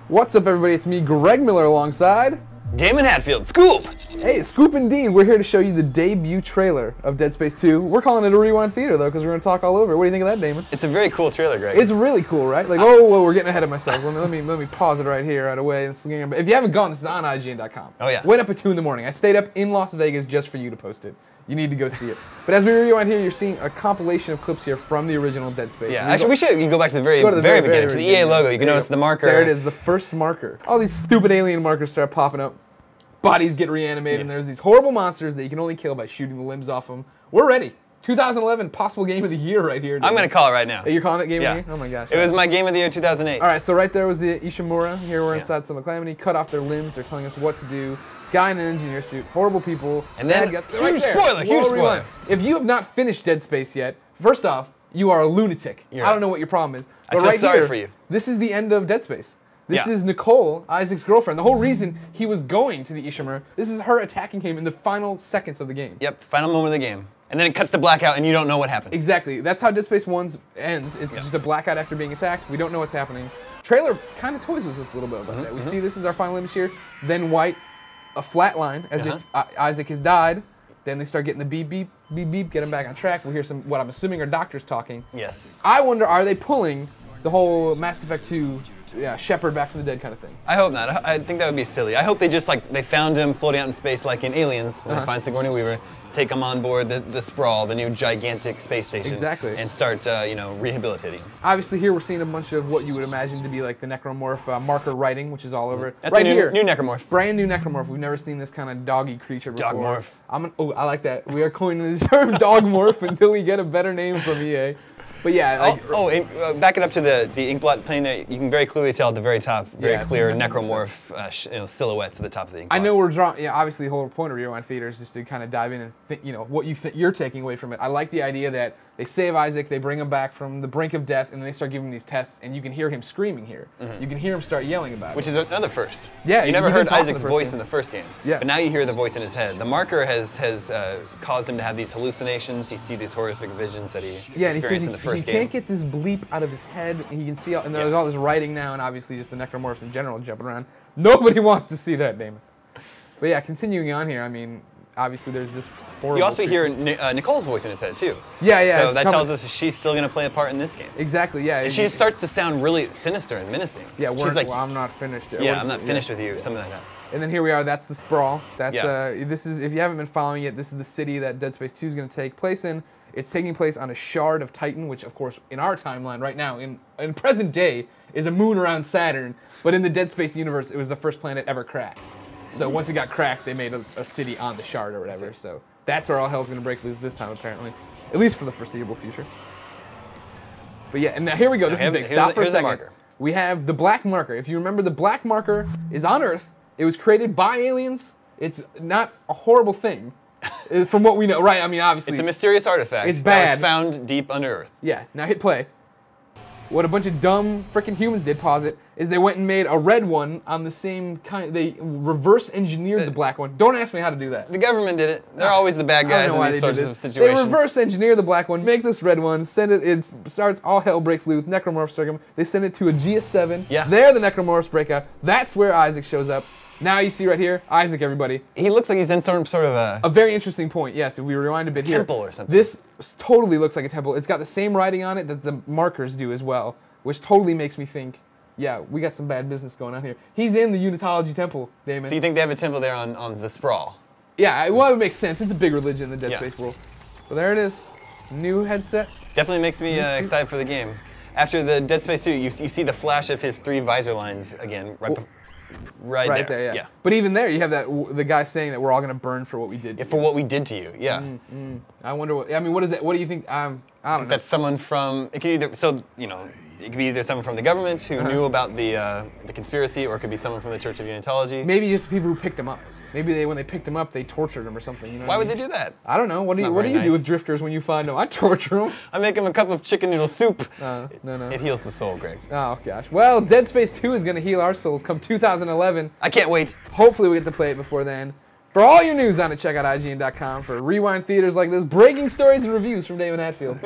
What's up, everybody? It's me, Greg Miller, alongside Damon Hatfield. Scoop! Hey, Scoop and Dean. We're here to show you the debut trailer of Dead Space 2. We're calling it a rewind theater, though, because we're going to talk all over it. What do you think of that, Damon? It's a very cool trailer, Greg. It's really cool, right? Like, whoa, we're getting ahead of myself. Let me pause it right here, right away. If you haven't gone, this is on IGN.com. Oh, yeah. Went up at 2 in the morning. I stayed up in Las Vegas just for you to post it. You need to go see it. But as we rewind here, you're seeing a compilation of clips here from the original Dead Space. Yeah, actually, we should go back to the very beginning, to the EA logo. You can notice the marker. There it is, the first marker. All these stupid alien markers start popping up. Bodies get reanimated, and there's these horrible monsters that you can only kill by shooting the limbs off them. We're ready. 2011, possible game of the year right here. I'm going to call it right now. Hey, you're calling it game of the year? Oh my gosh. It was my game of the year 2008. All right, so right there was the Ishimura. Here we're inside some Calamity. Cut off their limbs. They're telling us what to do. Guy in an engineer suit. Horrible people. And then, huge spoiler. If you have not finished Dead Space yet, first off, you are a lunatic. I don't know what your problem is. But I feel sorry for you. This is the end of Dead Space. This is Nicole, Isaac's girlfriend. The whole reason he was going to the Ishimura, this is her attacking him in the final seconds of the game. Yep, final moment of the game. And then it cuts to blackout and you don't know what happened. Exactly. That's how Dead Space 1 ends. It's just a blackout after being attacked. We don't know what's happening. Trailer kind of toys with us a little bit about that. We see this is our final image here. Then white, a flat line, as if Isaac has died. Then they start getting the beep, beep, beep, beep, get him back on track. We hear some, what I'm assuming are doctors talking. Yes. I wonder, are they pulling the whole Mass Effect 2 Shepard back from the dead kind of thing? I hope not. I think that would be silly. I hope they just, they found him floating out in space like in Aliens, when they find Sigourney Weaver, take him on board the Sprawl, the new gigantic space station. Exactly. And start, rehabilitating him. Obviously here we're seeing a bunch of what you would imagine to be like the Necromorph marker writing, which is all over it. That's right a here. New Necromorph. Brand new Necromorph. We've never seen this kind of doggy creature before. Dogmorph. I like that. We are coining the term Dogmorph until we get a better name from EA. But yeah, back it up to the inkblot plane there. You can very clearly tell at the very top, very clear necromorph silhouettes at the top of the inkblot. I know we're drawing. Yeah, obviously the whole point of Rewind Theater is just to kind of dive in and think, what you're taking away from it. I like the idea that they save Isaac, they bring him back from the brink of death, and then they start giving him these tests, and you can hear him screaming here. You can hear him start yelling about it. Which is another first. Yeah, you never heard Isaac's voice in the first game. Yeah. But now you hear the voice in his head. The marker has caused him to have these hallucinations. He sees these horrific visions that he experienced in the first game. He can't get this bleep out of his head, and he can see, and there's all this writing now, and obviously just the necromorphs in general jumping around. Nobody wants to see that, Damon. But yeah, continuing on here, I mean, obviously there's this horrible... You also hear Nicole's voice in his head, too. Yeah. So that tells us she's still going to play a part in this game. Exactly, yeah. And she starts to sound really sinister and menacing. Yeah, she's like, well, I'm not finished yet. Yeah, I'm not finished with you, something like that. And then here we are, that's the Sprawl. That's this is, if you haven't been following it, this is the city that Dead Space 2 is going to take place in. It's taking place on a shard of Titan, which of course in our timeline right now, in present day, is a moon around Saturn, but in the Dead Space universe, it was the first planet ever cracked. So once it got cracked, they made a city on the shard or whatever. So that's where all hell's gonna break loose this time, apparently. At least for the foreseeable future. But yeah, and now here we go, this is big. Stop for a second. We have the black marker. If you remember, the black marker is on Earth. It was created by aliens. It's not a horrible thing. From what we know, right? I mean, obviously. It's a mysterious artifact. It's bad. That was found deep under Earth. Yeah, now hit play. What a bunch of dumb freaking humans did, pause it, is they went and made a red one on the same kind, they reverse engineered the black one. Don't ask me how to do that. The government did it. They're always the bad guys in these sorts of situations. They reverse engineer the black one, make this red one, send it, it starts, all hell breaks loose, necromorphs strike them, they send it to a GS7, there the necromorphs break out, that's where Isaac shows up. Now you see right here, Isaac, everybody. He looks like he's in some sort of a very interesting point, yes, if we rewind a bit here. Temple or something. This totally looks like a temple. It's got the same writing on it that the markers do as well, which totally makes me think, yeah, we got some bad business going on here. He's in the Unitology Temple, Damon. So you think they have a temple there on the Sprawl? Yeah, well, it makes sense. It's a big religion in the Dead Space world. But there it is. New headset. Definitely makes me excited for the game. After the Dead Space 2, you see the flash of his 3 visor lines again, right there. Yeah. But even there, you have the guy saying that we're all gonna burn for what we did. For what we did to you. Yeah. I wonder what. I mean, what is that? What do you think? I don't know. That's someone from. It could either. So it could be either someone from the government who knew about the conspiracy, or it could be someone from the Church of Unitology. Maybe just the people who picked him up. Maybe when they picked him up, they tortured him or something. You know Why would they do that? I don't know. What do you do with drifters when you find them? I torture them. I make them a cup of chicken noodle soup. No. It heals the soul, Greg. Oh gosh. Well, Dead Space 2 is gonna heal our souls come 2011. I can't wait. Hopefully we get to play it before then. For all your news on it, check out IGN.com for rewind theaters like this, breaking stories and reviews from Damon Hatfield.